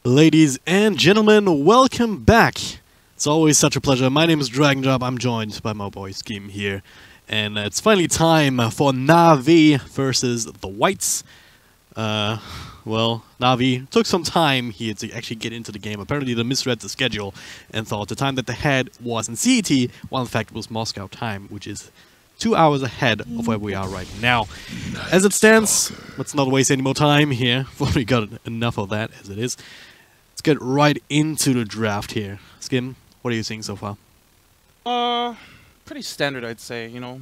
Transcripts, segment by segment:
Ladies and gentlemen, welcome back. It's always such a pleasure. My name is DragonJob. I'm joined by my boy Scheme here. And it's finally time for NaVi versus the Whites. Well, NaVi took some time here to actually get into the game. Apparently they misread the schedule and thought the time that they had was in CET, while in fact it was Moscow time, which is 2 hours ahead of where we are right now. As it stands, let's not waste any more time here. We've already got enough of that as it is. Let's get right into the draft here. Skim, what are you seeing so far? Pretty standard, I'd say. You know,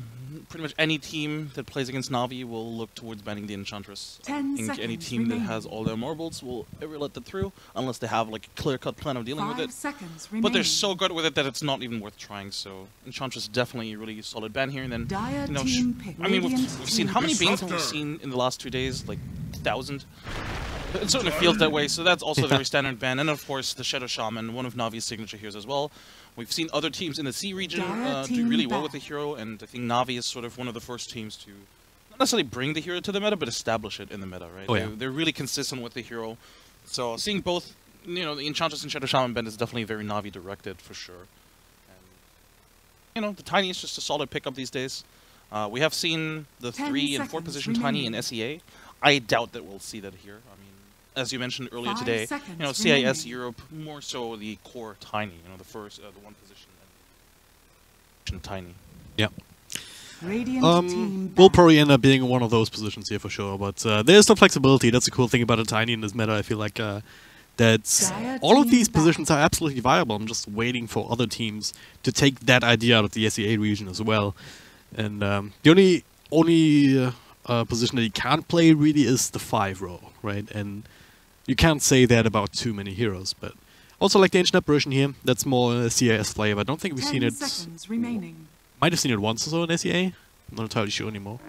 pretty much any team that plays against NaVi will look towards banning the Enchantress. I think any team that has all their marbles will ever let that through, unless they have like a clear-cut plan of dealing with it. But they're so good with it that it's not even worth trying. So Enchantress definitely a really solid ban here. And then, you know, I mean, we've seen how many bans have we seen in the last 2 days? Like 1,000. It certainly feels that way, so that's also a very standard ban. And of course, the Shadow Shaman, one of NaVi's signature heroes as well. We've seen other teams in the C region do really well with the hero, and I think NaVi is sort of one of the first teams to not necessarily bring the hero to the meta, but establish it in the meta, right? Oh, yeah. They're really consistent with the hero. So seeing both, you know, the Enchantress and Shadow Shaman ban is definitely very NaVi directed for sure. And, you know, the Tiny is just a solid pickup these days. We have seen the 3 and 4 position Tiny in SEA. I doubt that we'll see that here. I mean, as you mentioned earlier today, you know, CIS Europe, more so the core Tiny, you know, the first, the one position Tiny. Yeah. We'll probably end up being one of those positions here for sure, but there's the flexibility. That's the cool thing about a Tiny in this meta. I feel like that all of these positions are absolutely viable. I'm just waiting for other teams to take that idea out of the SEA region as well. And the only position that you can't play really is the 5 row, right? And you can't say that about too many heroes, but also like the Ancient Apparition here, that's more a CIS flavor. I don't think we've seen it. Might have seen it once or so in SEA. I'm not entirely sure anymore.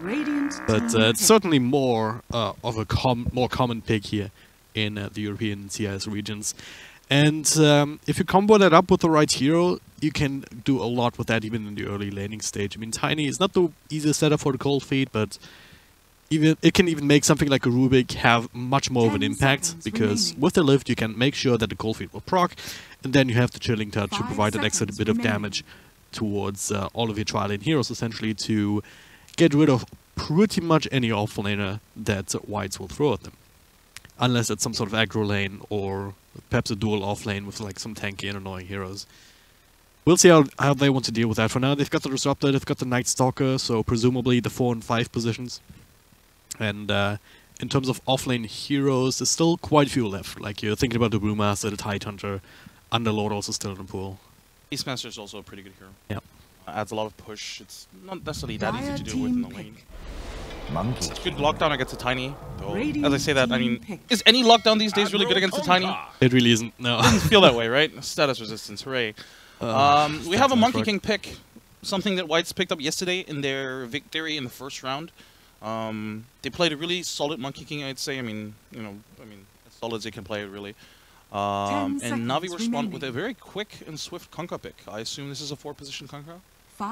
But it's certainly more of a more common pick here in the European CIS regions. And if you combo that up with the right hero, you can do a lot with that even in the early laning stage. I mean, Tiny is not the easiest setup for the cold feed, but it can even make something like a Rubik have much more of an impact, because with the lift you can make sure that the cold feed will proc, and then you have the Chilling Touch to provide that extra bit of damage towards all of your tri-lane heroes, essentially to get rid of pretty much any offlaner that Whites will throw at them. Unless it's some sort of aggro lane, or perhaps a dual offlane with like some tanky and annoying heroes. We'll see how they want to deal with that. For now, they've got the Disruptor, they've got the Night Stalker, so presumably the 4 and 5 positions. And in terms of offlane heroes, there's still quite a few left. Like, you're thinking about the Brewmaster, the Tidehunter, Underlord also still in the pool. Beastmaster is also a pretty good hero. Yeah. Adds a lot of push. It's not necessarily that easy to deal with in the lane. It's a good lockdown against a Tiny, though. As I say that, I mean, is any lockdown these days really good against a Tiny? It really isn't, no. It doesn't feel that way, right? Status resistance, hooray. We have a Monkey King pick, something that Whites picked up yesterday in their victory in the first round. They played a really solid Monkey King, I'd say. I mean, you know, as solid as they can play it, really. And NaVi responded with a very quick and swift Conquer pick. I assume this is a 4-position Conquer.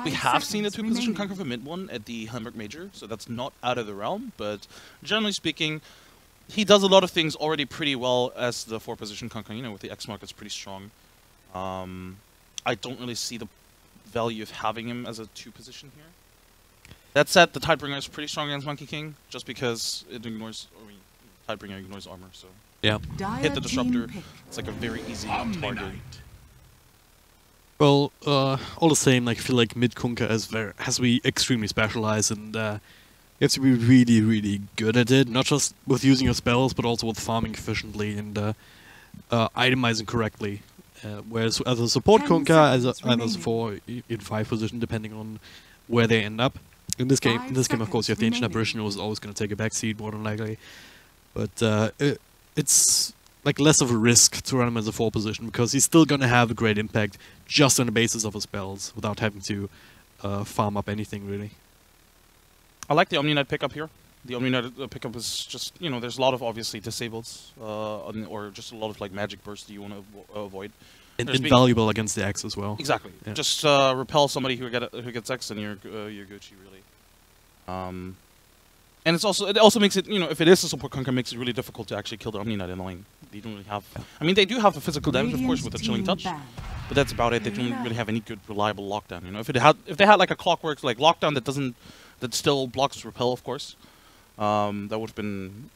We have seen a 2-position Conquer for mid one at the Hamburg Major, so that's not out of the realm. But generally speaking, he does a lot of things already pretty well as the 4-position Conquer. You know, with the X mark, it's pretty strong. I don't really see the value of having him as a 2-position here. That said, the Tidebringer is pretty strong against Monkey King, just because it ignores, Tidebringer ignores armor, so yeah, hit the Disruptor. It's like a very easy target. Well, all the same, like, I feel like mid Kunka has to be extremely specialized, and you have to be really, really good at it. Not just with using your spells, but also with farming efficiently and itemizing correctly. Whereas as a support Kunka, as a 4 in 5 position, depending on where they end up. In this game, of course, you have the Ancient Apparition, who is always going to take a backseat, more than likely. But it's like less of a risk to run him as a 4 position, because he's still going to have a great impact just on the basis of his spells, without having to farm up anything, really. I like the Omni Knight pickup here. The Omni Knight pickup is just, you know, there's a lot of, obviously, disables, or just a lot of, like, magic bursts that you want to avoid. Invaluable against the X as well. Exactly. Yeah. Just repel somebody who gets X, and you're Gucci, really. And it also makes it, if it is a support Kunkka, makes it really difficult to actually kill the Omni Knight in the lane. They don't really have. I mean, they do have the physical damage, of course, with the chilling touch, but that's about it. They don't really have any good, reliable lockdown. If they had like a clockwork like lockdown that still blocks repel, of course, that would have been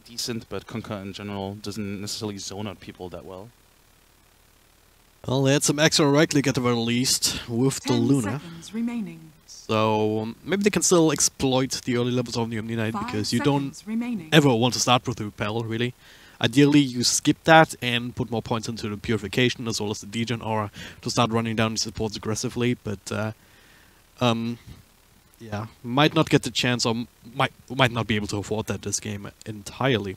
decent. But Kunkka in general doesn't necessarily zone out people that well. Well, they had some extra right click at the very least with the Luna. So maybe they can still exploit the early levels of the Omni Knight, because you don't ever want to start with the repel, really. Ideally, you skip that and put more points into the purification as well as the degen aura to start running down the supports aggressively. But yeah, might not get the chance, or might not be able to afford that this game entirely.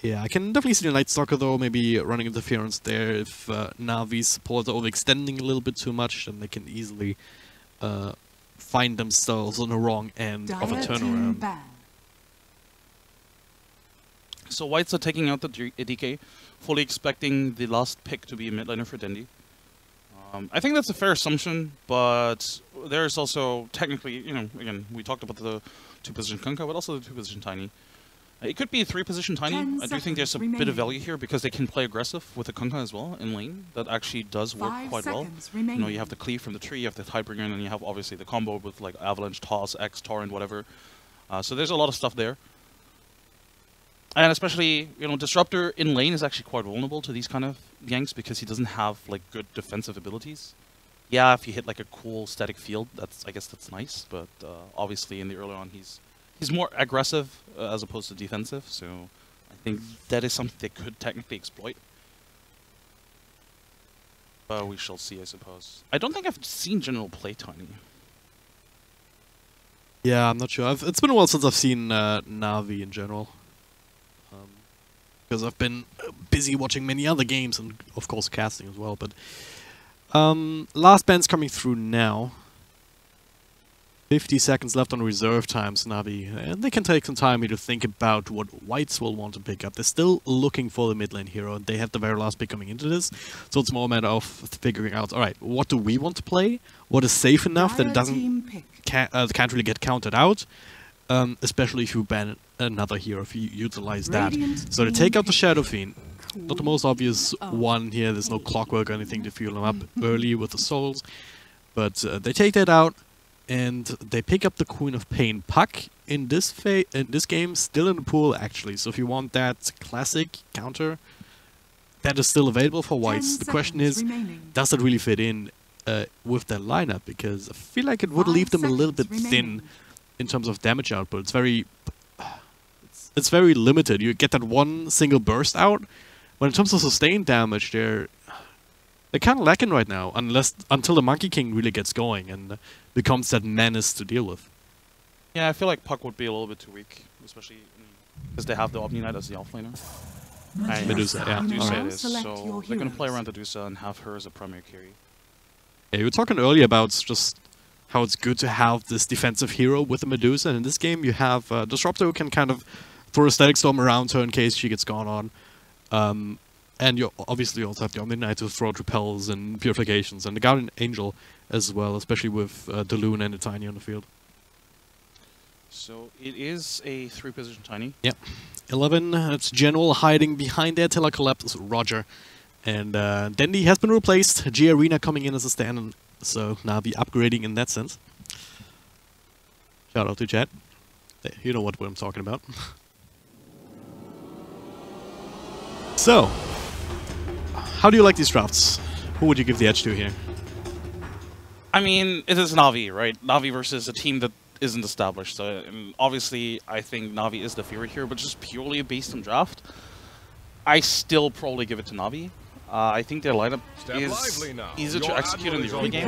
Yeah, I can definitely see the Night Stalker though, maybe running interference there. If NaVi's supports are overextending a little bit too much, then they can easily find themselves on the wrong end of a turnaround. So Whites are taking out the DK, fully expecting the last pick to be a mid laner for Dendi. I think that's a fair assumption, but there's also technically, again, we talked about the 2-position Kunkka, but also the 2-position Tiny. It could be a 3-position Tiny. I do think there's a bit of value here because they can play aggressive with the Kunkka as well in lane. That actually does work quite well. You have the cleave from the tree, you have the Tidebringer, and then you have obviously the combo with like Avalanche, Toss, X, Torrent, whatever. So there's a lot of stuff there. And especially, Disruptor in lane is actually quite vulnerable to these kind of ganks because he doesn't have like good defensive abilities. Yeah, if you hit like a cool static field, I guess that's nice. But obviously in the early on, he's more aggressive as opposed to defensive, so I think that is something they could technically exploit. But we shall see, I suppose. I don't think I've seen General play Tiny. Yeah, I'm not sure. It's been a while since I've seen NaVi in general. Because I've been busy watching many other games and, of course, casting as well. But last band's coming through now. 50 seconds left on reserve times, NaVi, and they can take some time here to think about what Whites will want to pick up. They're still looking for the mid lane hero, and they had the very last pick coming into this, so it's more a matter of figuring out, alright, what do we want to play? What is safe enough that it can't really get counted out, especially if you ban another hero, if you utilize that. So they take out the Shadow Fiend, not the most obvious one here, there's no clockwork or anything to fuel them up early with the souls, but they take that out. And they pick up the Queen of Pain Puck in this game, still in the pool actually. So if you want that classic counter, that is still available for Whites. The question is, does it really fit in with their lineup? Because I feel like it would leave them a little bit thin in terms of damage output. It's very limited. You get that one single burst out, but in terms of sustained damage, they're kind of lacking right now, until the Monkey King really gets going and becomes that menace to deal with. Yeah, I feel like Puck would be a little bit too weak, especially because they have the Omni Knight as the offlaner. Medusa, yeah. Medusa it is, so they're going to play around Medusa and have her as a primary carry. Yeah, you were talking earlier about just how it's good to have this defensive hero with the Medusa, and in this game you have Disruptor who can kind of throw a Static Storm around her in case she gets gone on. And you obviously also have the Omni Knight to throw out repels and purifications, and the Guardian Angel as well, especially with the Loon and the Tiny on the field. So it is a 3-position Tiny. Yep. 11, it's General hiding behind there till I collapse Roger. And Dendi has been replaced, G Arena coming in as a stand, so NaVi upgrading in that sense. Shout out to chat. You know what I'm talking about. So, how do you like these drafts? Who would you give the edge to here? I mean, it is NaVi, right? NaVi versus a team that isn't established. So, obviously, I think NaVi is the favorite here, but just purely based on draft, I still probably give it to NaVi. I think their lineup is easier to execute in the early game.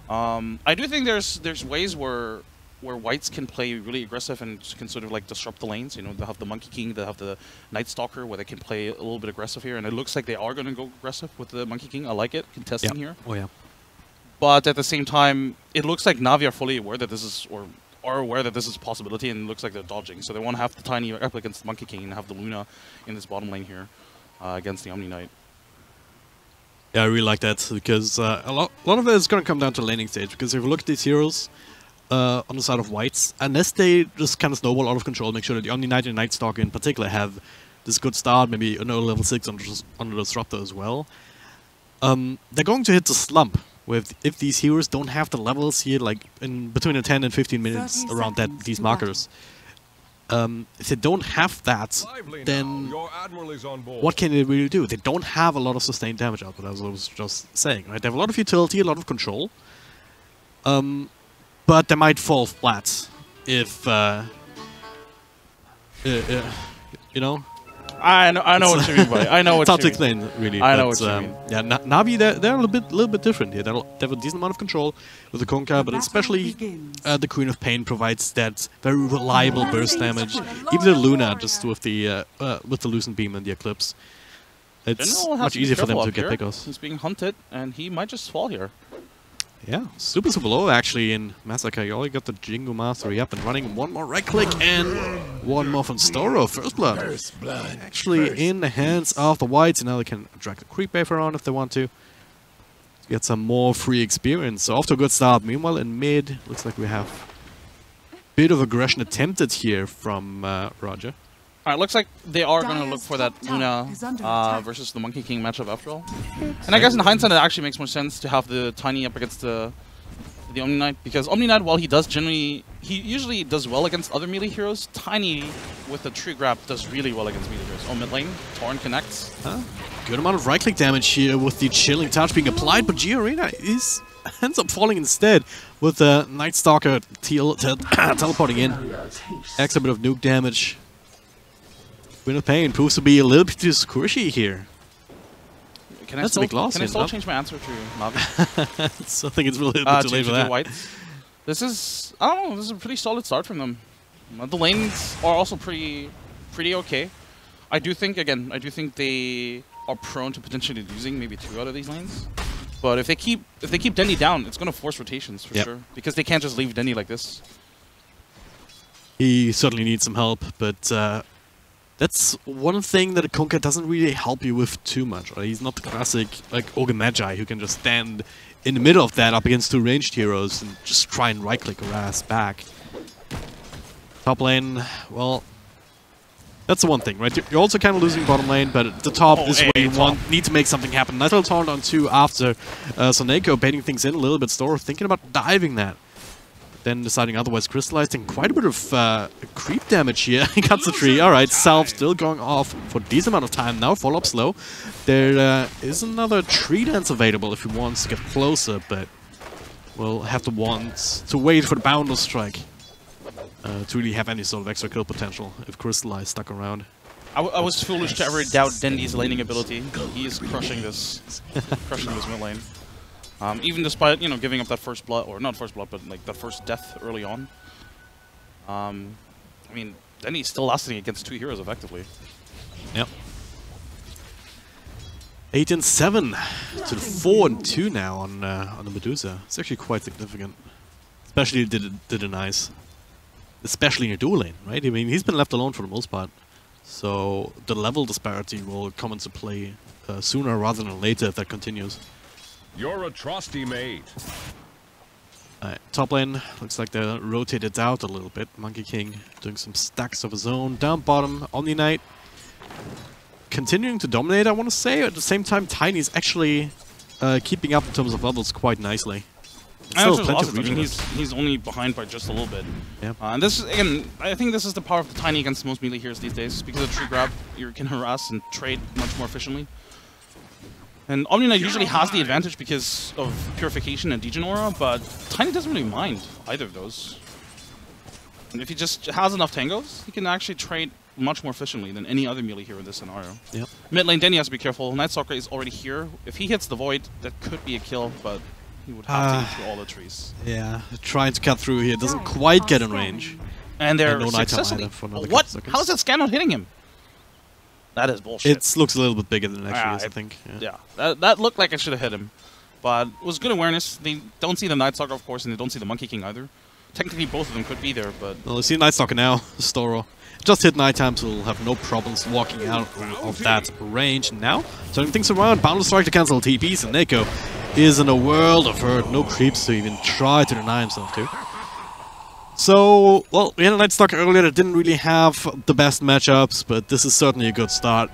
I do think there's ways where Whites can play really aggressive and can sort of like disrupt the lanes. They have the Monkey King, they have the Night Stalker, where they can play a little bit aggressive here, and it looks like they are going to go aggressive with the Monkey King. I like it, contesting here. Oh yeah. But at the same time, it looks like NaVi are fully aware that this is, or are aware that this is a possibility, and it looks like they're dodging. So they want to have the Tiny up against the Monkey King and have the Luna in this bottom lane here against the Omni Knight. Yeah, I really like that, because a lot of it is going to come down to laning stage, because if you look at these heroes, on the side of whites, unless they just kind of snowball out of control, make sure that the Omni Knight and Night Stalker in particular have this good start, maybe another level 6 on the Disruptor as well. They're going to hit the slump if these heroes don't have the levels here, like in between the 10 and 15 minutes around these markers. If they don't have that, then what can they really do? They don't have a lot of sustained damage output, as I was just saying, right? They have a lot of utility, a lot of control, but they might fall flat if, you know. I know what you mean, buddy. I know what you mean. It's hard to explain, really. I know what you mean. Yeah, NaVi, they're a little bit different here. They have a decent amount of control with the Kunkka, but especially the Queen of Pain provides that very reliable burst damage. Even the Luna, just with the Lucent Beam and the Eclipse, it's much easier for them to get pickles. He's being hunted, and he might just fall here. Yeah, super low actually in Massacre. You already got the Jingo Mastery up and running. One more right click and one more from Storo. First blood. Actually in the hands of the whites, and now they can drag the creep wave around if they want to get some more free experience. So off to a good start. Meanwhile in mid, looks like we have a bit of aggression attempted here from Roger. Alright, looks like they are going to look for that Luna versus the Monkey King matchup after all. And I guess in hindsight it actually makes more sense to have the Tiny up against the Omni Knight, because Omni Knight, while he usually does well against other melee heroes, Tiny with the tree grab does really well against melee heroes. Oh, mid lane, Torn connects. Good amount of right click damage here with the Chilling Touch being applied, but G-Arena ends up falling instead with the Night Stalker teleporting in. Extra bit of nuke damage. Queen of Pain proves to be a little bit too squishy here. Can I still change my answer to NaVi? So I think it's really too late for that. Whites. This is, I don't know, this is a pretty solid start from them. The lanes are also pretty okay. I do think they are prone to potentially losing maybe 2 out of these lanes. But if they keep Denny down, it's going to force rotations for sure, because they can't just leave Denny like this. He certainly needs some help, but that's one thing that a Kunkka doesn't really help you with too much. Right? He's not the classic like Ogre Magi who can just stand in the middle of that up against 2 ranged heroes and just try and right-click or ass back. Top lane, well, that's the one thing, right? You're also kind of losing bottom lane, but at the top is where you need to make something happen. Nice little taunt on 2 after Soneko baiting things in a little bit. Store thinking about diving that. Then deciding otherwise, crystallizing quite a bit of creep damage here. He cuts the tree. Alright, Salve still going off for a decent amount of time now. Follow up slow. There is another tree dance available if he wants to get closer, but we'll have to wait for the Boundless Strike to really have any sort of extra kill potential if Crystallize stuck around. I was foolish to ever doubt Dendy's laning ability. He is crushing this mid lane. Even despite, you know, giving up that first blood, or not first blood, but like that first death early on. I mean, Denny's still lasting against 2 heroes effectively. Yep. 8 and 7 to the 4 and 2 now on the Medusa. It's actually quite significant, especially did it nice, especially in a dual lane, right? I mean, he's been left alone for the most part, so the level disparity will come into play sooner rather than later if that continues. You're a trusty mate. Top lane, looks like they rotated out a little bit. Monkey King doing some stacks of his own. Down bottom, Omni Knight continuing to dominate, I want to say. At the same time, Tiny's actually keeping up in terms of levels quite nicely. Still plenty of region. He's only behind by just a little bit. Yeah. And this is, again, I think this is the power of the Tiny against most melee heroes these days. Because of tree grab, you can harass and trade much more efficiently. And Omni Knight usually has the advantage because of Purification and Degen Aura, but Tiny doesn't really mind either of those. And if he just has enough tangos, he can actually trade much more efficiently than any other melee hero in this scenario. Yep. Mid lane, Denny has to be careful. Night Stalker is already here. If he hits the Void, that could be a kill, but he would have to eat through all the trees. Yeah, trying to cut through here. Doesn't quite get in range. And they're no successfully... What? How is that scan not hitting him? That is bullshit. It looks a little bit bigger than it actually is, I think. Yeah, that looked like it should have hit him. But it was good awareness. They don't see the Night Stalker, of course, and they don't see the Monkey King either. Technically, both of them could be there, but... Well, you see Night Stalker now, Storo. Just hit nighttime, so we'll have no problems walking out of that range. Now, turning things around, Boundless Strike to cancel TPs, and Neko is in a world of hurt. No creeps to even try to deny himself to. So, well, we had a Night Stalker earlier that didn't really have the best matchups, but this is certainly a good start.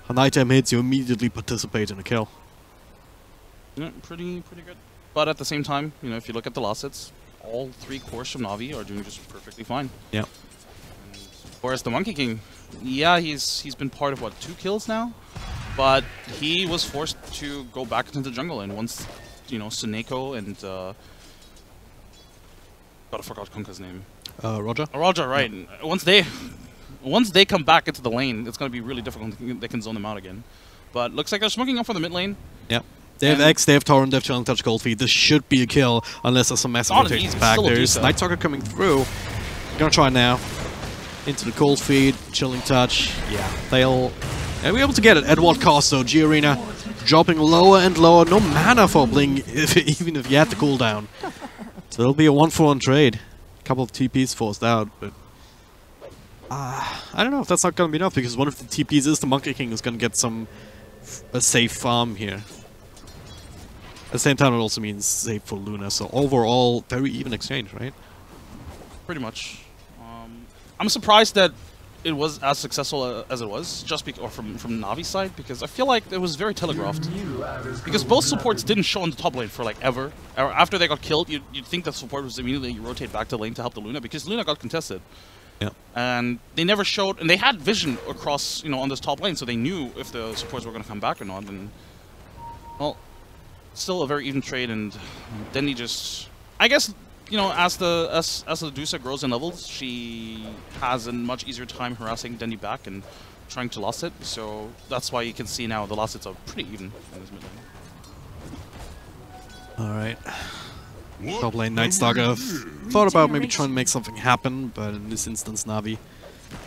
A nighttime hits, you immediately participate in a kill. Yeah, pretty good. But at the same time, you know, if you look at the last hits, all 3 cores from NaVi are doing just perfectly fine. Yeah. Whereas the Monkey King, yeah, he's been part of what, 2 kills now, but he was forced to go back into the jungle, and once, you know, Suneko and God, I forgot Kunka's name. Roger. Roger, right? Yeah. Once they come back into the lane, it's gonna be really difficult. They can zone them out again. But looks like they're smoking up for the mid lane. Yeah. They have X, they have Torrent, they have Chilling Touch, Cold Feet. This should be a kill, unless there's some massive rotations back. There's Night Stalker coming through. Gonna try now. Into the Cold Feet, Chilling Touch. Yeah, they'll be able to get it. At what cost though? G-Arena dropping lower and lower. No mana for Bling, even if you had the cooldown. So it'll be a 1-for-1 trade. A couple of TPs forced out, but I don't know if that's not gonna be enough, because one of the TPs is the Monkey King is gonna get a safe farm here. At the same time, it also means safe for Luna. So overall, very even exchange, right? Pretty much. I'm surprised that it was as successful as it was, just from Navi's side, because I feel like it was very telegraphed. Because both supports didn't show on the top lane for like ever. After they got killed, you'd think that support was immediately rotate back to lane to help the Luna, because Luna got contested. Yeah. And they never showed, and they had vision across, you know, on this top lane, so they knew if the supports were going to come back or not. And well, still a very even trade, and then he just, I guess, you know, as the Dusa grows in levels, she has a much easier time harassing Dendy back and trying to last it. So that's why you can see now the last hits are pretty even in this mid lane. Alright. Top lane Night Stalker thought about maybe trying to make something happen, but in this instance NaVi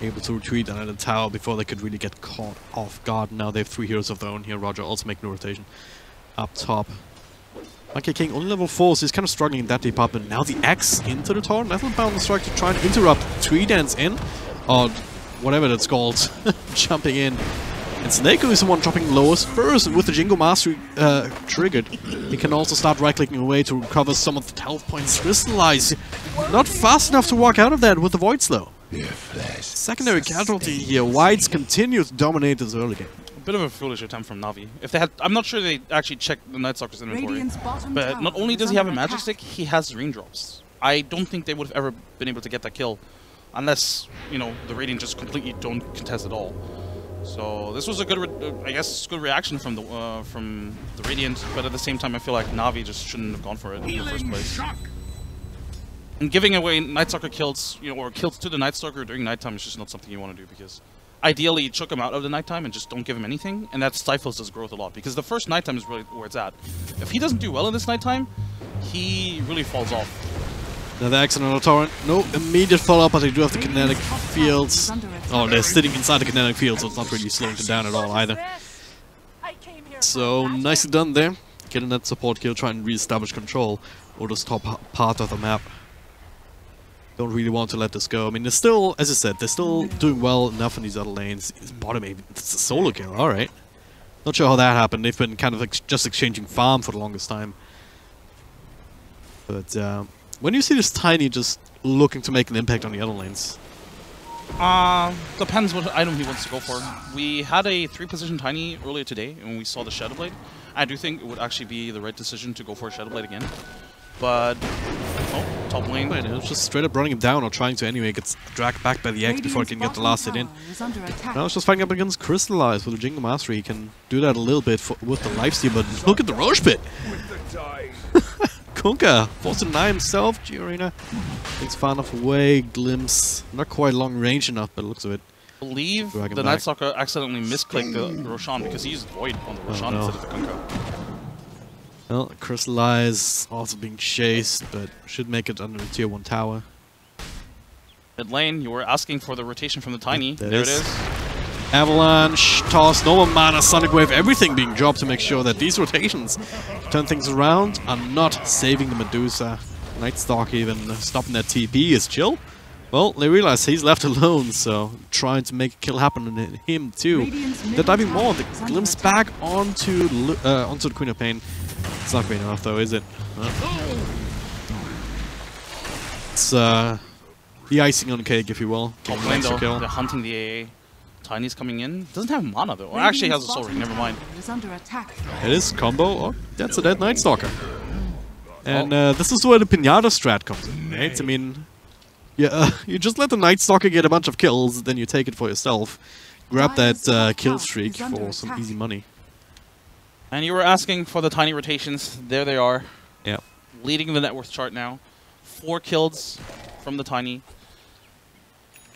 able to retreat under the tower before they could really get caught off guard. Now they have 3 heroes of their own here. Roger also making a rotation up top. Monkey King only level 4, so he's kind of struggling in that department. Now the X into the tower. Netherbound strike to try and interrupt. 3 dance in, or whatever that's called, jumping in. And Suneko is the one dropping lowest first, and with the Jingo Mastery triggered, he can also start right-clicking away to recover some of the health points. Crystallize, not fast enough to walk out of that with the Void Slow. Secondary casualty here. Whites continue to dominate this early game. Bit of a foolish attempt from NaVi. If they had, I'm not sure they actually checked the Night Stalker's inventory, but not only does he have a magic stick, he has raindrops. I don't think they would have ever been able to get that kill, unless, you know, the Radiant just completely don't contest at all. So this was a good, I guess, good reaction from the Radiant, but at the same time, I feel like NaVi just shouldn't have gone for it in the first place. And giving away Night Stalker kills, you know, or kills to the Night Stalker during nighttime is just not something you want to do, because ideally, you choke him out of the nighttime and just don't give him anything, and that stifles his growth a lot, because the first nighttime is really where it's at. If he doesn't do well in this nighttime, he really falls off. Another X and another Torrent. No immediate follow-up, but they do have the kinetic fields. Oh, they're sitting inside the kinetic field, so it's not really slowing them down at all either. So, nicely done there. Getting that support kill, trying to re-establish control over this top part of the map. Don't really want to let this go. I mean, they're still, as I said, they're still doing well enough in these other lanes. It's bottom 8, it's a solo kill, alright. Not sure how that happened. They've been kind of just exchanging farm for the longest time. But when you see this Tiny just looking to make an impact on the other lanes? Depends what item he wants to go for. We had a 3-position Tiny earlier today, and when we saw the Shadow Blade, I do think it would actually be the right decision to go for a Shadow Blade again. But oh, top lane. Right, it's just straight up running him down, or trying to anyway. Gets dragged back by the X before he can get the last hit in. Now it's just fighting up against Crystallize with the Jingo Mastery. He can do that a little bit with the lifesteal, but look at the Roche Pit! Kunka forced to deny himself. G-Arena takes far enough away. Glimpse. Not quite long range enough, but it looks of it. I believe the Night Stalker accidentally misclicked the Roshan, because he used Void on the Roshan instead of the Kunka. Well, Crystallize also being chased, but should make it under the tier 1 tower. Mid lane, you were asking for the rotation from the Tiny. There it is. Avalanche, Toss, no more mana, Sonic Wave, everything being dropped to make sure that these rotations turn things around are not saving the Medusa. Night Stalker even stopping that TP is chill. Well, they realize he's left alone, so trying to make a kill happen on him too. They're diving more. The glimpse back onto the Queen of Pain. It's not going enough though, is it? It's the icing on the cake, if you will. Top Getting an lane extra though, kill. they're hunting the AA. Tiny's coming in. Doesn't have mana though. Or actually has a soul ring, never mind. It is combo. Oh, that's a dead Night Stalker. And this is where the Pinata strat comes in, right? I mean, yeah, you just let the Night Stalker get a bunch of kills, then you take it for yourself. Grab that kill streak for some easy money. And you were asking for the Tiny rotations. There they are. Yeah. Leading the net worth chart now. 4 kills from the Tiny.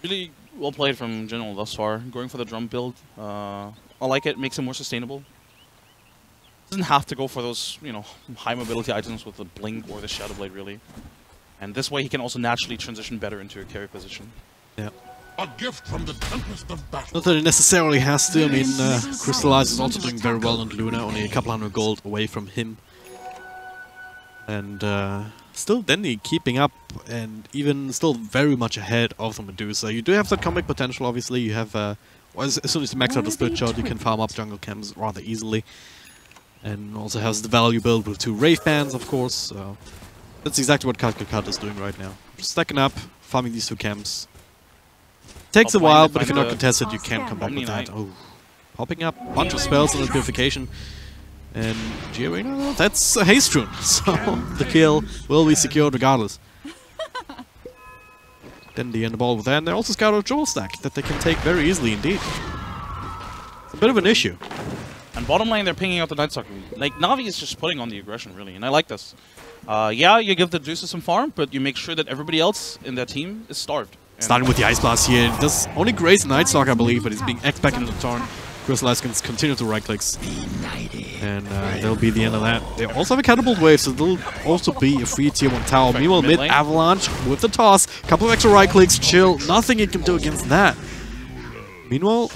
Really well played from General thus far. Going for the drum build. I like it. Makes it more sustainable. Doesn't have to go for those, you know, high mobility items with the Blink or the Shadow Blade, really. And this way he can also naturally transition better into a carry position. Yeah. A gift from the tempest of battle. Not that it necessarily has to. I mean, Crystallize is also doing very well on Luna. Only a couple hundred gold away from him. And still Dendy keeping up and even still very much ahead of the Medusa. You do have that comeback potential, obviously. You have, well, as soon as you max out the split shot, you can farm up jungle camps rather easily. And also has the value build with 2 Wraith Bands, of course. So that's exactly what Kat is doing right now. Just stacking up, farming these 2 camps. Takes a while, but if you're not contested, you can come back with that. Oh, popping up a bunch of spells on the purification. And Giorino, that's a haste rune, so the kill will be secured regardless. Then the end the ball with that, and they also scout a jewel stack that they can take very easily indeed. It's a bit of an issue. And bottom lane, they're pinging out the Night Stalker. Like, Navi is just putting on the aggression, really, and I like this. Yeah, you give the Juices some farm, but you make sure that everybody else in that team is starved. And starting with the Ice Blast here, does only graze Night Stalker, I believe, but he's being X back in the turn. Crystallize can continue to right clicks. And that'll be the end of that. They also have a catapult wave, so there'll also be a free tier 1 tower. Meanwhile, mid Avalanche with the toss, couple of extra right clicks, chill, nothing you can do against that. Meanwhile,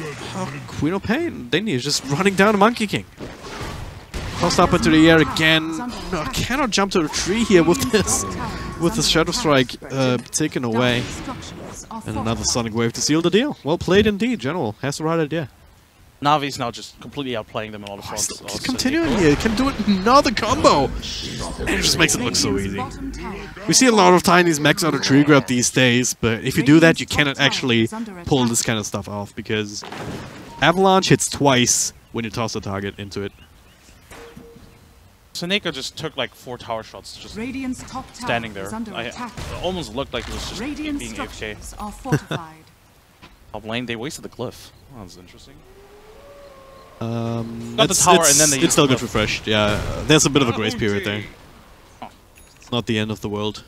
Queen of Pain, Dendy is just running down the Monkey King. Tossed up into the air again. No, cannot jump to the tree here with this. With the Shadow Strike taken away. And another Sonic Wave to seal the deal. Well played indeed, General. Has the right idea. Navi's now just completely outplaying them in all the fronts. Just continuing here, can do another combo! It just makes it look so easy. We see a lot of Tinies max out a tree grab these days, but if you do that, you cannot actually pull this kind of stuff off, because Avalanche hits twice when you toss the target into it. Seneca just took like 4 tower shots just standing there. It almost looked like it was just being AFK. Top lane, they wasted the glyph. Oh, that's interesting. Got the tower and then they it's still good refreshed, yeah. There's a bit of a grace period there. It's not the end of the world.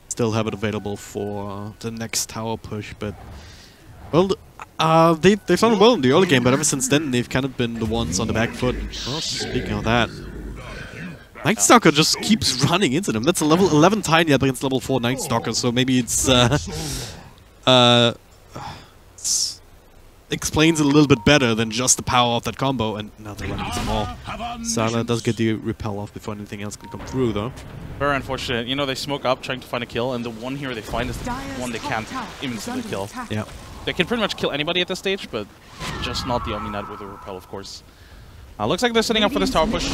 Still have it available for the next tower push, but well, they've done well in the early game, but ever since then they've kind of been the ones on the back foot. Well, speaking of that, Night Stalker just keeps running into them. That's a level 11 Tiny up against level 4 Night Stalker, so maybe it's explains it a little bit better than just the power of that combo, and now they're running some more. Sala does get the repel off before anything else can come through, though. Very unfortunate. You know, they smoke up trying to find a kill, and the one hero they find is the one they can't even see the kill. Yeah. They can pretty much kill anybody at this stage, but just not the Omni Knight with the repel, of course. Looks like they're setting up for this tower push,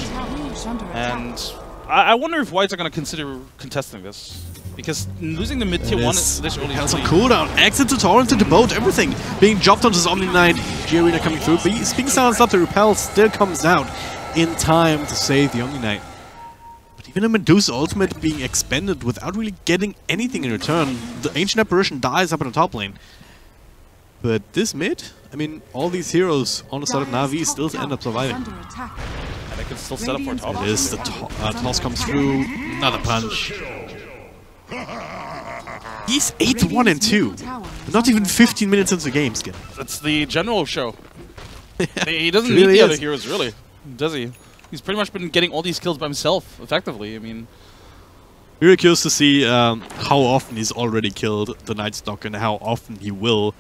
and I wonder if Whites are going to consider contesting this. Because losing the mid-tier 1 this early has some cooldown. Exit to torrent into boat, everything being dropped onto his Omni Knight. Giorino coming through, but he's being silenced up. The repel still comes out in time to save the Omni Knight. But even a Medusa ultimate being expended without really getting anything in return. The Ancient Apparition dies up in the top lane. But this mid, I mean, all these heroes on the side of NaVi still end up surviving. And they can still set up for a top. It is, the toss comes through, another punch. He's 8-1 and 2. Not even 15 minutes into the game, Skin. That's the general show. He doesn't It need really the other is. heroes, really, does he? He's pretty much been getting all these kills by himself, effectively. I mean, Really curious to see how often he's already killed the Night Stalker and how often he will,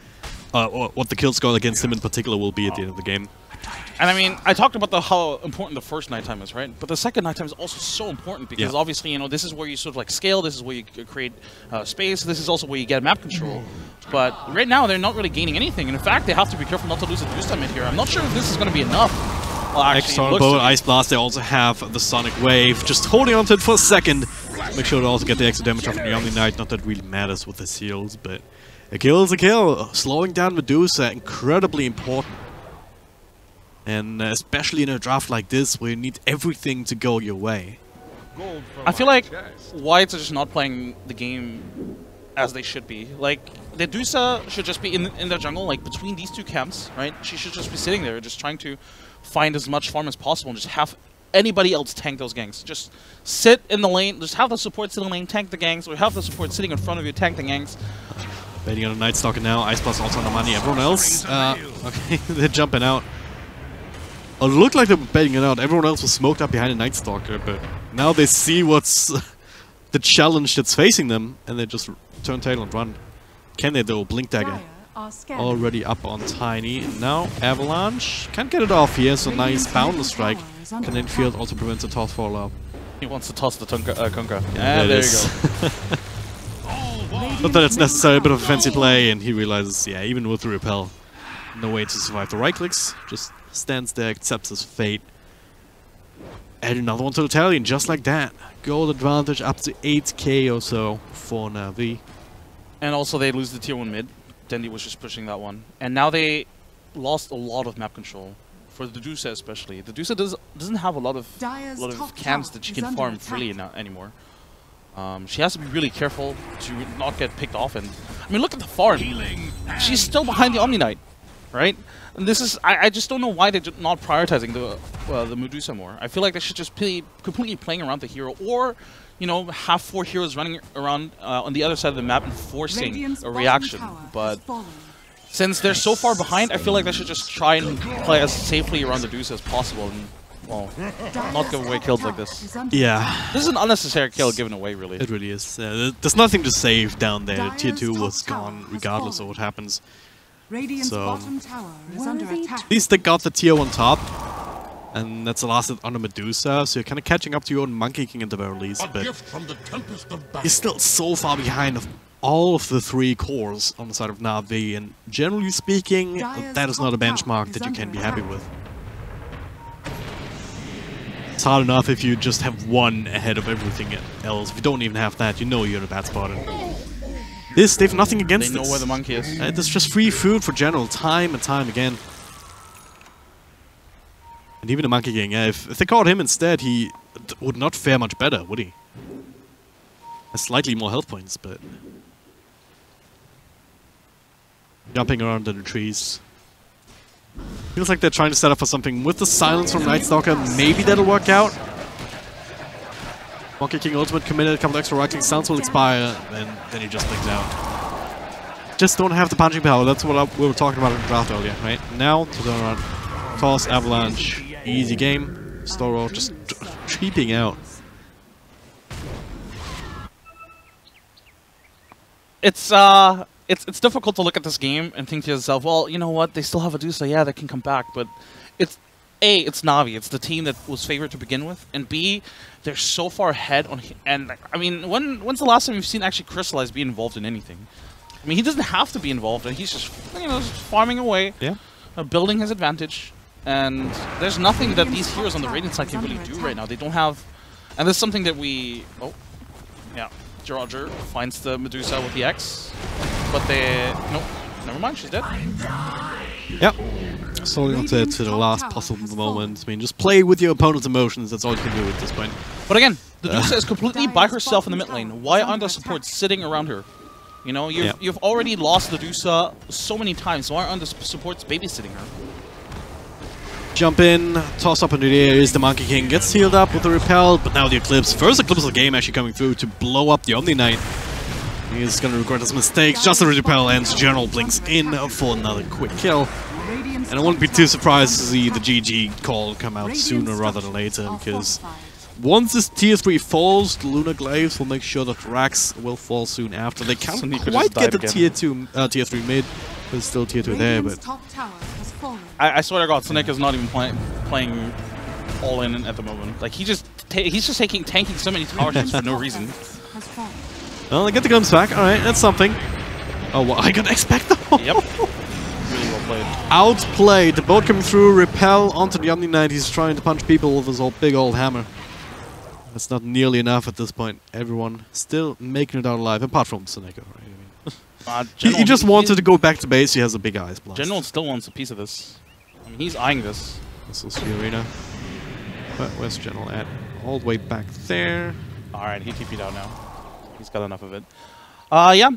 or what the kill score against him in particular will be at the end of the game. and I mean, I talked about how important the first nighttime is, right? But the second nighttime is also so important because obviously, you know, this is where you sort of like scale, this is where you create space, this is also where you get map control. But right now, they're not really gaining anything, and in fact, they have to be careful not to lose a boost time in here. I'm not sure if this is going to be enough. Well, actually, External bow, Ice Blast, they also have the Sonic Wave, just holding onto it for a second. Make sure to also get the extra damage off the Omni Knight. Not that it really matters with the seals, but a kill is a kill. Slowing down Medusa, incredibly important. And especially in a draft like this, where you need everything to go your way. I feel like Whites are just not playing the game as they should be. Like, the Medusa should just be in the jungle, like, between these two camps, right? She should just be sitting there, just trying to find as much farm as possible and just have anybody else tank those ganks. Just sit in the lane, just have the support sit in the lane, tank the ganks, or have the support sitting in front of you, tank the ganks. Betting on a Night Stalker now. Ice Blast also on the money. Everyone else, okay, they're jumping out. It looked like they were betting it out. Everyone else was smoked up behind a Night Stalker, but now they see what's the challenge that's facing them, and they just turn tail and run. Can they though? Blink Dagger already up on Tiny. And now Avalanche can't get it off here, so nice Boundless Strike. Canadian Field also prevents a toss fallout. He wants to toss the Kunkka. Yeah, there you go. Not that it's necessarily a bit of a fancy play, and he realizes, yeah, even with the repel, no way to survive the right clicks. Just stands there, accepts his fate. Add another one to the tally, and just like that, gold advantage up to 8k or so for NaVi. And also they lose the tier 1 mid. Dendi was just pushing that one. And now they lost a lot of map control. For the Medusa especially. The Medusa doesn't have a lot of camps that she can farm freely anymore. She has to be really careful to not get picked off. And I mean, look at the farm. She's still behind the Omni Knight, right? And this is I just don't know why they're not prioritizing the Medusa more. I feel like they should just be completely playing around the hero, or you know, have 4 heroes running around on the other side of the map and forcing a reaction. But since they're so far behind, I feel like they should just try and play as safely around the Medusa as possible and, well, not give away kills like this. Yeah. This is an unnecessary kill given away, really. It really is. There's nothing to save down there. The tier 2 was gone regardless of what happens. So, at least they got the tier 1 top. And that's the last on the Medusa, so you're kind of catching up to your own Monkey King at the very least. But you're still so far behind of all of the 3 cores on the side of NaVi, and generally speaking, that is not a benchmark that you can be happy with. It's hard enough if you just have 1 ahead of everything else. If you don't even have that, you know you're in a bad spot. And this, they have nothing against this. They know where the monkey is. There's just free food for General, time and time again. And even the Monkey King, yeah, if they caught him instead, he would not fare much better, would he? Has slightly more health points, but... Jumping around in the trees. Feels like they're trying to set up for something with the silence from Night Stalker. Maybe that'll work out. Monkey King ultimate committed, a couple extra right clicks, sounds will expire, and then he just blinks out. Just don't have the punching power, that's what we were talking about in the draft earlier, right? Now, to turn around. Toss, Avalanche, easy game. Ro8 just creeping out. It's difficult to look at this game and think to yourself, well, you know what, they still have a Medusa, yeah, they can come back, but it's NaVi, it's the team that was favored to begin with, and B, they're so far ahead on, and I mean, when's the last time you've seen actually Crystallize be involved in anything? I mean, he doesn't have to be involved, and he's just, you know, just farming away, yeah, building his advantage. And there's nothing that these heroes on the Radiant side can really do right now. They don't have... And there's something that we... Oh, yeah. Roger finds the Medusa with the X. But they... Nope. Never mind, she's dead. Yep. Solely on to the last possible moment. I mean, just play with your opponent's emotions. That's all you can do at this point. But again, the Medusa is completely by herself in the mid lane. Why aren't the supports sitting around her? You know, you've already lost the Medusa so many times. Why aren't the supports babysitting her? Jump in, toss up into the air, is the Monkey King, gets healed up with the repel, but now the Eclipse. First Eclipse of the game actually coming through to blow up the Omni Knight. He's gonna regret his mistakes, just as the repel ends, General blinks in for another quick kill. And I wouldn't be too surprised to see the GG call come out sooner rather than later, because once this tier 3 falls, the Lunar Glaives will make sure that Rax will fall soon after. They can't quite get the tier 3 mid, there's still tier 2 there, but... I swear to God, Sonic is not even playing all in at the moment. Like he's just tanking so many towers for no reason. Well, they get the glimpse back. All right, that's something. Oh, well, I could expect them. Yep. Really well played. Outplayed. The boat coming through, repel onto the Omni Knight. He's trying to punch people with his big old hammer. That's not nearly enough at this point. Everyone still making it out alive, apart from Seneko, right? I mean, he just wanted to go back to base. He has a big ice blast. General still wants a piece of this. I mean, he's eyeing this. This is the arena. But where's General at? All the way back there. Alright, he TP'd out now. He's got enough of it. Yeah.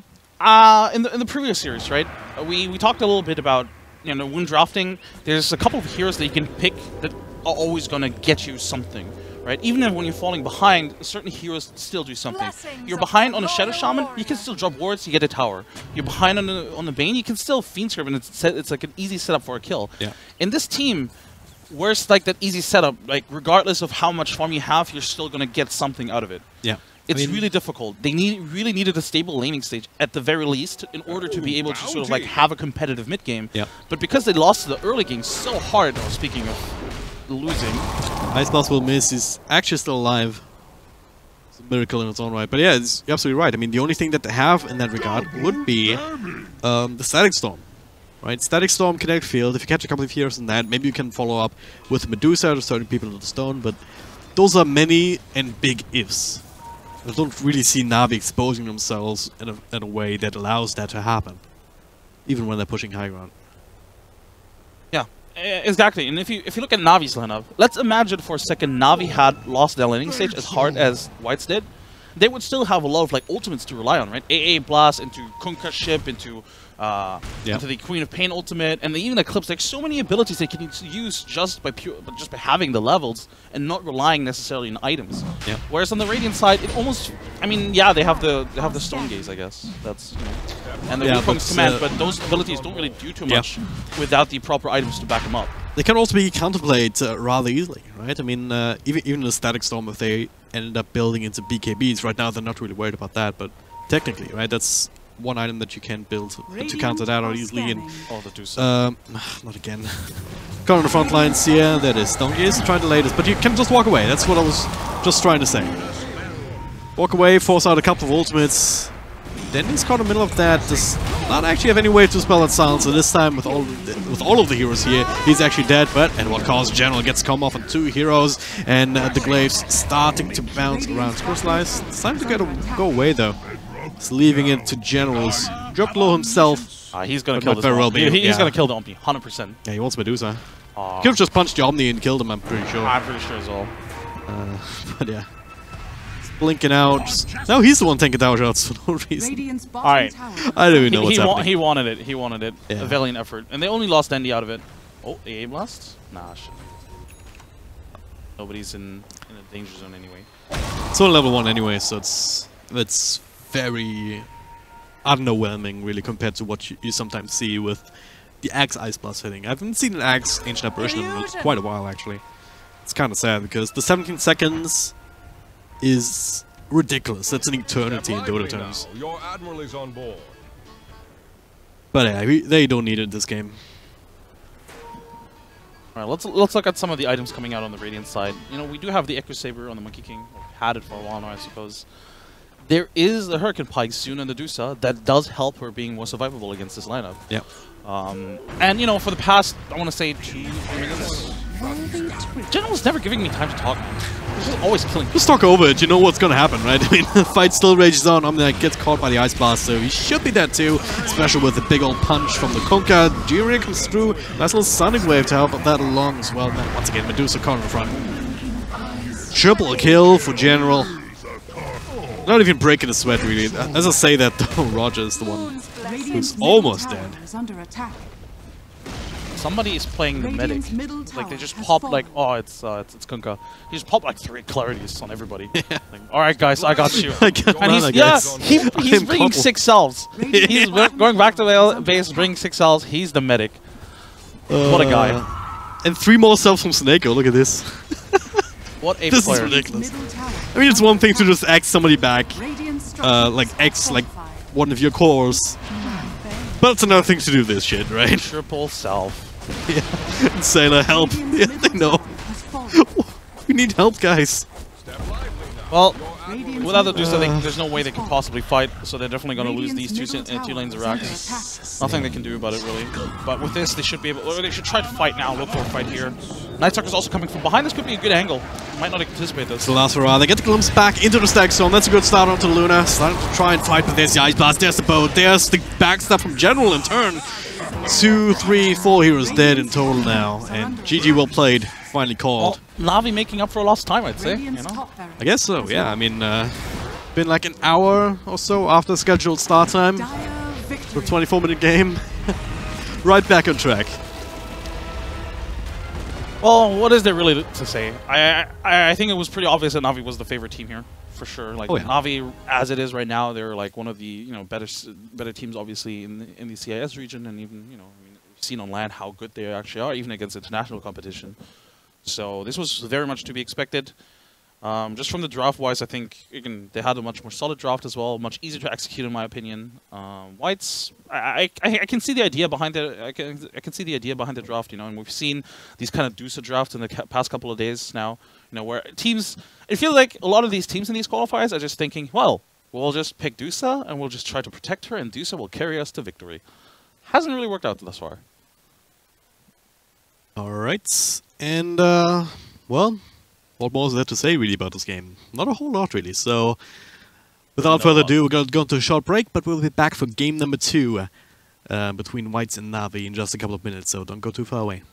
In the previous series, right? We talked a little bit about, you know, when drafting, there's a couple of heroes that you can pick that are always going to get you something, right? Even if when you're falling behind, certain heroes still do something. You're behind on a Shadow Shaman, you can still drop wards, you get a tower. You're behind on the Bane, you can still Fiend Scrub, and it's like an easy setup for a kill. Yeah. In this team, where's like that easy setup? Like regardless of how much farm you have, you're still gonna get something out of it. Yeah. It's really difficult. They really needed a stable laning stage at the very least in order to be able to sort of like have a competitive mid game. Yeah. But because they lost the early game so hard, speaking of losing, Ice Blast will miss. He's actually still alive. It's a miracle in its own right. But yeah, you're absolutely right. I mean, the only thing that they have in that regard would be the Static Storm. Right? Static Storm, Kinetic Field. If you catch a couple of heroes in that, maybe you can follow up with Medusa to turn people into stone. But those are many and big ifs. I don't really see NaVi exposing themselves in a way that allows that to happen, even when they're pushing high ground. Yeah, exactly. And if you look at NaVi's lineup, let's imagine for a second NaVi had lost their laning stage as hard as Whites did. They would still have a lot of like ultimates to rely on, right? AA Blast into Kunkka Ship into the Queen of Pain ultimate, and they even Eclipse. There's so many abilities they can use just by having the levels and not relying necessarily on items. Yeah. Whereas on the Radiant side, it almost, I mean, yeah, they have the Stone Gaze, I guess. That's, you know, and the Wukong's Command, but those abilities don't really do too much without the proper items to back them up. They can also be counterplayed rather easily, right? I mean, even the Static Storm, if they ended up building into BKBs, right now they're not really worried about that, but technically, right, that's one item that you can build to counter that out easily. And the Dusa. not again. Got on the front lines here, that is Stone Gaze, trying to lay this, but you can just walk away, that's what I was just trying to say. Walk away, force out a couple of ultimates. Then he's caught in the middle of that, does not actually have any way to spell that silence, so this time with all of the heroes here, he's actually dead, but at what cost? General gets come off on 2 heroes, and the glaives starting to bounce around. Slice. It's time to go away though. He's leaving it to Generals. Dropped low himself. He's gonna kill this Omni. He's gonna kill the Omni, 100%. Yeah, he wants Medusa. Could have just punched the Omni and killed him, I'm pretty sure. I'm pretty sure as well. But yeah. Blinking out. Now he's the one taking tower shots for no reason. Alright. I don't even know what's happening. He wanted it. He wanted it. Yeah. A valiant effort. And they only lost Andy out of it. Oh, AA Blast? Nah, shit. Nobody's in a danger zone anyway. It's on level 1 anyway, so it's very underwhelming, really, compared to what you sometimes see with the Axe Ice Blast hitting. I haven't seen an Axe Ancient Apparition in quite a while, actually. It's kind of sad, because the 17 seconds is ridiculous. That's an eternity in Dota terms. Your admiral is on board. But yeah, they don't need it in this game. Alright, let's look at some of the items coming out on the Radiant side. You know, we do have the Echo Saber on the Monkey King. We've had it for a while now, I suppose. There is the Hurricane Pike soon on the Dusa that does help her being more survivable against this lineup. Yeah. And you know, for the past, I want to say 2-3 minutes, General's never giving me time to talk. He's just always killing people. Just talk over it, you know what's gonna happen, right? I mean, the fight still rages on. Omnic gets caught by the Ice Blast, so he should be dead too. Especially with the big old punch from the Kunkka. Jiren comes through. Nice little Sonic Wave to help that along as well. Now, once again, Medusa caught in the front. Triple kill for General. Not even breaking a sweat, really. As I say that, though, Roger is the one who's almost dead. Somebody is playing the medic. Like they just pop like, oh, it's Kunkka. He just popped like 3 clarities on everybody. Yeah. Like, all right, guys, I got you. And he's bringing 6 cells. He's going back to the base, bringing 6 cells. He's the medic. What a guy! And 3 more cells from Sneko. Look at this. What a This player. is ridiculous. I mean, it's one thing to just X somebody back, like X like one of your cores, but it's another thing to do this shit, right? Triple self. Yeah. Sailor, help! Yeah, they know. We need help, guys. Well, without the Deuce, I think there's no way they can possibly fight, so they're definitely going to lose these two lanes of racks. Nothing they can do about it, really. But with this, they should be able, or they should try to fight now, look for a fight here. Nightsucker's also coming from behind. This could be a good angle. Might not anticipate this. The last hurrah. They get the glimpse back into the stack zone. That's a good start onto Luna. Starting to try and fight, but there's the Ice Blast, there's the boat, there's the backstab from General in turn. 2, 3, 4 heroes dead in total now, and GG well played. Finally called. Well, NaVi making up for lost time, I'd say. You know? I guess so, yeah. I mean, been like an hour or so after scheduled start time for a 24-minute game. Right back on track. Well, what is there really to say? I think it was pretty obvious that NaVi was the favorite team here, for sure. Like NaVi, as it is right now, they're like one of the better teams, obviously in the CIS region, and even I mean, we've seen on LAN how good they actually are, even against international competition. So this was very much to be expected. Just from the draft-wise, I think they had a much more solid draft as well, much easier to execute in my opinion. Whites, I can see the idea behind it. I can see the idea behind the draft, and we've seen these kind of Deuce drafts in the past couple of days now, where teams. It feels like a lot of these teams in these qualifiers are just thinking, well, we'll just pick Deuce and we'll just try to protect her, and Deuce will carry us to victory. Hasn't really worked out thus far. All right, and well. What more is there to say, really, about this game? Not a whole lot, really. So, without further ado, we're going to go into a short break, but we'll be back for game number 2 between Whites and NaVi in just a couple of minutes, so don't go too far away.